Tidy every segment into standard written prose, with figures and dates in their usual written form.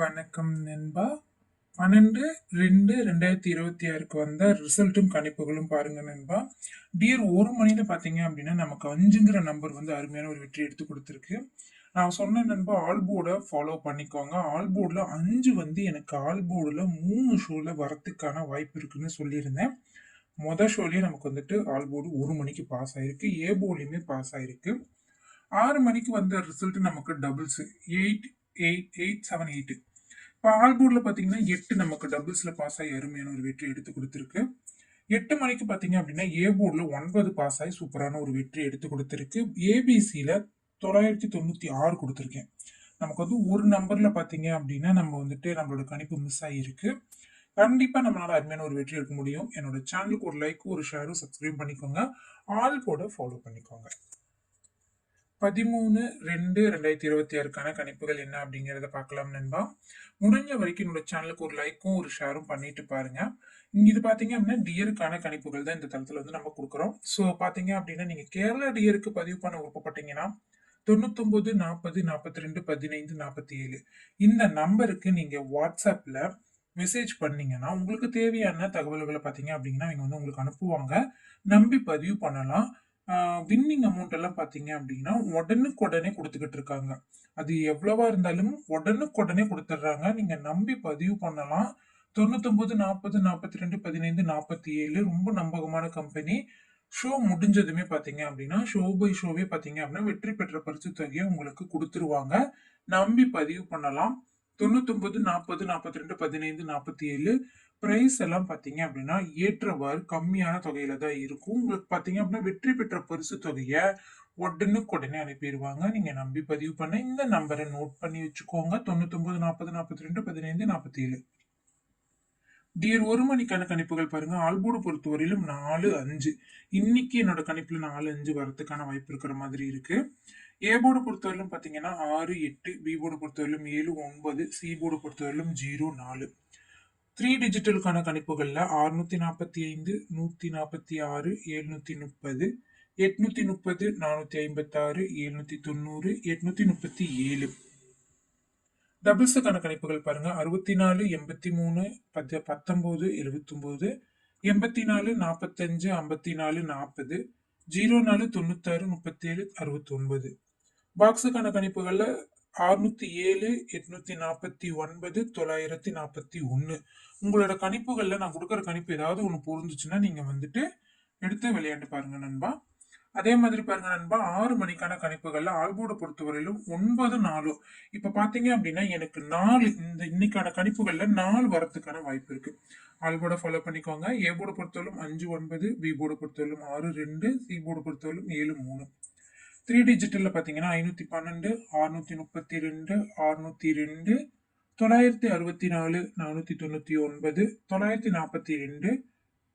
வணக்கம் நண்பா. 12/2/2026 வந்த ரிசல்ட்டும் கணிப்புகளும் பாருங்க நண்பா. டியர் 1 மணில பார்த்தீங்க அப்படின்னா நமக்கு 5ங்கிற நம்பர் வந்து அருமையான ஒரு வெற்றி எடுத்து கொடுத்துருக்கு. நான் சொன்ன நண்பா ஆல் போர்டை ஃபாலோ பண்ணிக்கோங்க. ஆல் போர்டில் 5 வந்து எனக்கு ஆல் போர்டில் 3 ஷோவில் வரத்துக்கான வாய்ப்பு இருக்குன்னு சொல்லியிருந்தேன். மொதல் ஷோலேயே நமக்கு வந்துட்டு ஆல் போர்டு 1 மணிக்கு பாஸ் ஆயிருக்கு. ஏ போர்ட்லையுமே பாஸ் ஆயிருக்கு. 6 மணிக்கு வந்த ரிசல்ட் நமக்கு டபுள்ஸ் 8 8 8 7 8. இப்போ ஆல் போர்டில் பார்த்தீங்கன்னா 8 நமக்கு டபுள்ஸில் பாஸ் ஆகி அருமையான ஒரு வெற்றி எடுத்து கொடுத்துருக்கு. 8 மணிக்கு பார்த்தீங்க அப்படின்னா ஏ போர்டில் 9 பாஸ் ஆகி சூப்பரான ஒரு வெற்றி எடுத்து கொடுத்துருக்கு. ஏபிசியில் 996 கொடுத்துருக்கேன். நமக்கு வந்து ஒரு நம்பரில் பார்த்தீங்க அப்படின்னா நம்ம வந்துட்டு நம்மளோட கணிப்பு மிஸ் ஆகியிருக்கு. கண்டிப்பாக நம்மளால அருமையான ஒரு வெற்றி எடுக்க முடியும். என்னோட சேனலுக்கு ஒரு லைக், ஒரு ஷேரும், சப்ஸ்கிரைப் பண்ணிக்கோங்க. ஆல் போர்டை ஃபாலோ பண்ணிக்கோங்க. 13/2/2026 கணிப்புகள் என்ன அப்படிங்கிறத பார்க்கலாம் நண்பா. முடிஞ்ச வரைக்கும் என்னோட சேனலுக்கு ஒரு லைக்கும் ஒரு ஷேரும் பண்ணிட்டு பாருங்க. இது பார்த்தீங்க அப்படின்னா டியருக்கான கணிப்புகள் தான் இந்த தளத்தில் வந்து நம்ம கொடுக்குறோம். ஸோ பார்த்தீங்க அப்படின்னா நீங்கள் கேரளா டியருக்கு பதிவு பண்ண விருப்பப்பட்டீங்கன்னா 99 40 42 15 47 இந்த நம்பருக்கு நீங்கள் வாட்ஸ்அப்பில் மெசேஜ் பண்ணீங்கன்னா உங்களுக்கு தேவையான தகவல்களை பார்த்தீங்க அப்படின்னா இவங்க வந்து உங்களுக்கு அனுப்புவாங்க. நம்பி பதிவு பண்ணலாம். வின்னிங் அமௌண்ட் எல்லாம் பார்த்தீங்க அப்படின்னா உடனுக்குடனே கொடுத்துக்கிட்டு இருக்காங்க. அது எவ்வளவா இருந்தாலும் உடனுக்குடனே கொடுத்துட்றாங்க. நீங்கள் நம்பி பதிவு பண்ணலாம். 99 40 42 15 47 ரொம்ப நம்பகமான கம்பெனி. ஷோ முடிஞ்சதுமே பார்த்தீங்க அப்படின்னா ஷோ பை ஷோவே பார்த்தீங்க அப்படின்னா வெற்றி பெற்ற பரிசு தொகையை உங்களுக்கு கொடுத்துருவாங்க. நம்பி பதிவு பண்ணலாம். 99 40 42 15 47 பிரைஸ் எல்லாம் பார்த்தீங்க அப்படின்னா ஏற்றவாறு கம்மியான தொகையில தான் இருக்கும். உங்களுக்கு பார்த்தீங்க அப்படின்னா வெற்றி பெற்ற பரிசு தொகையை உடனுக்குடனே அனுப்பிடுவாங்க. நீங்க நம்பி பதிவு பண்ண இந்த நம்பரை நோட் பண்ணி வச்சுக்கோங்க. 99 40 42 15 47. டியர் 1 மணிக்கான கணிப்புகள் பாருங்க. ஆல்போர்டு பொறுத்தவரையிலும் 4 5. இன்னைக்கு என்னோட கணிப்புல 4 5 வரதுக்கான வாய்ப்பு இருக்கிற மாதிரி இருக்கு. ஏ போர்டு பொறுத்தவரையிலும் பார்த்தீங்கன்னா 6 8, பி போர்டு பொறுத்தவரையிலும் 7 9, சி போர்டு பொறுத்தவரையிலும் 0 4. 3 டிஜிட்டலுக்கான கணிப்புகள்ல 645, 146, 730, 830, 456, 790, 837. டபுள்ஸுக்கான கணிப்புகள் பாருங்க. 64 83 19 79, 84 45 54 40, 04 96 37 69. பாக்ஸுக்கான கணிப்புகள்ல 607 849 941. உங்களோட கணிப்புகள்ல நான் கொடுக்குற கணிப்பு ஏதாவது ஒன்று பொருந்துச்சுன்னா நீங்க வந்துட்டு எடுத்து விளையாண்டு பாருங்க நண்பா. அதே மாதிரி பாருங்க நண்பா 6 மணிக்கான கணிப்புகள்ல ஆல்போர்டை பொறுத்தவரையிலும் 9 4. இப்ப பாத்தீங்க அப்படின்னா எனக்கு 4 இந்த இன்னைக்கான கணிப்புகள்ல 4 வரத்துக்கான வாய்ப்பு இருக்கு. ஆல்போர்டை ஃபாலோ பண்ணிக்கோங்க. ஏ போர்டை பொறுத்தவரையிலும் 5 9, பி போர்டை பொறுத்தவரையிலும் 6 2, சி போர்டை பொறுத்தவரையிலும் 7 3. 3 டிஜிட்டல்ல பாத்தீங்கன்னா 512, 632, 602, 964, 499, 942,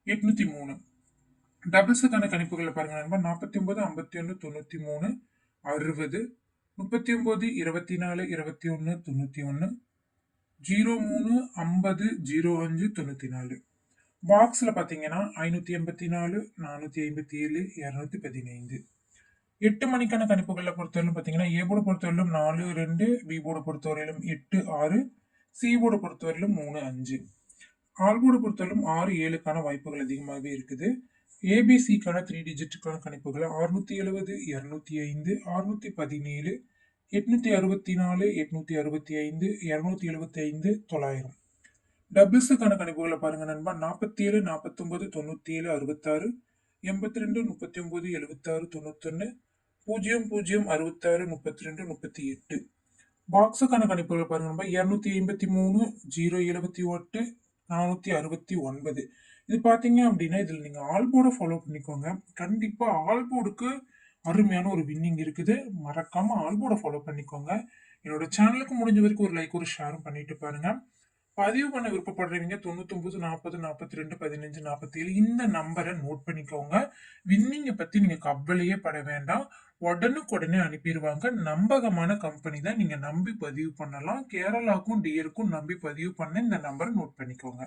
803. டபுள்ஸுக்கான கணிப்புகளை பாருங்க நண்பா. 49 51 93, 60, 39 24 21 91, 03 50 05 94. பாக்ஸ்ல பாத்தீங்கன்னா 584, 457, 215. 8 மணிக்கான கணிப்புகளை பொறுத்தவரையிலும் பார்த்தீங்கன்னா ஏ போர்டு பொறுத்தவரையிலும் 4 2, பி போர்டு பொறுத்தவரையிலும் 8 6, சி போர்டு பொறுத்தவரையிலும் 3 5. ஆல் போர்டு பொறுத்தவரையிலும் 6 7க்கான வாய்ப்புகள் அதிகமாகவே இருக்குது. ஏபிசிக்கான 3 டிஜிட்டுக்கான கணிப்புகள் 670 205, 617, 864, 865, 275, 900. டபுள்ஸுக்கான கணிப்புகளை பாருங்க நண்பா. 47 49 97 66, 82 39 76 91, 00 66 32 38. பாக்ஸுக்கான கணிப்புகள் பாருங்க நண்பா. 253, 078, 469. இது பார்த்தீங்க அப்படின்னா இதில் நீங்கள் ஆல் போர்டை ஃபாலோ பண்ணிக்கோங்க. கண்டிப்பாக ஆல் போர்டுக்கு அருமையான ஒரு வின்னிங் இருக்குது. மறக்காம ஆல் போர்டை ஃபாலோ பண்ணிக்கோங்க. என்னோட சேனலுக்கு முடிஞ்ச வரைக்கும் ஒரு லைக், ஒரு ஷேரும் பண்ணிட்டு பாருங்க. பதிவு பண்ண விருப்பப்படுறவங்க 99 40 42 15 47 இந்த நம்பரை நோட் பண்ணிக்கோங்க. வின்னிங்கை பத்தி நீங்க கவலையே பட வேண்டாம். உடனுக்குடனே அனுப்பிடுவாங்க. நம்பகமான கம்பெனி தான். நீங்க நம்பி பதிவு பண்ணலாம். கேரளாவுக்கும் டியருக்கும் நம்பி பதிவு பண்ண இந்த நம்பரை நோட் பண்ணிக்கோங்க.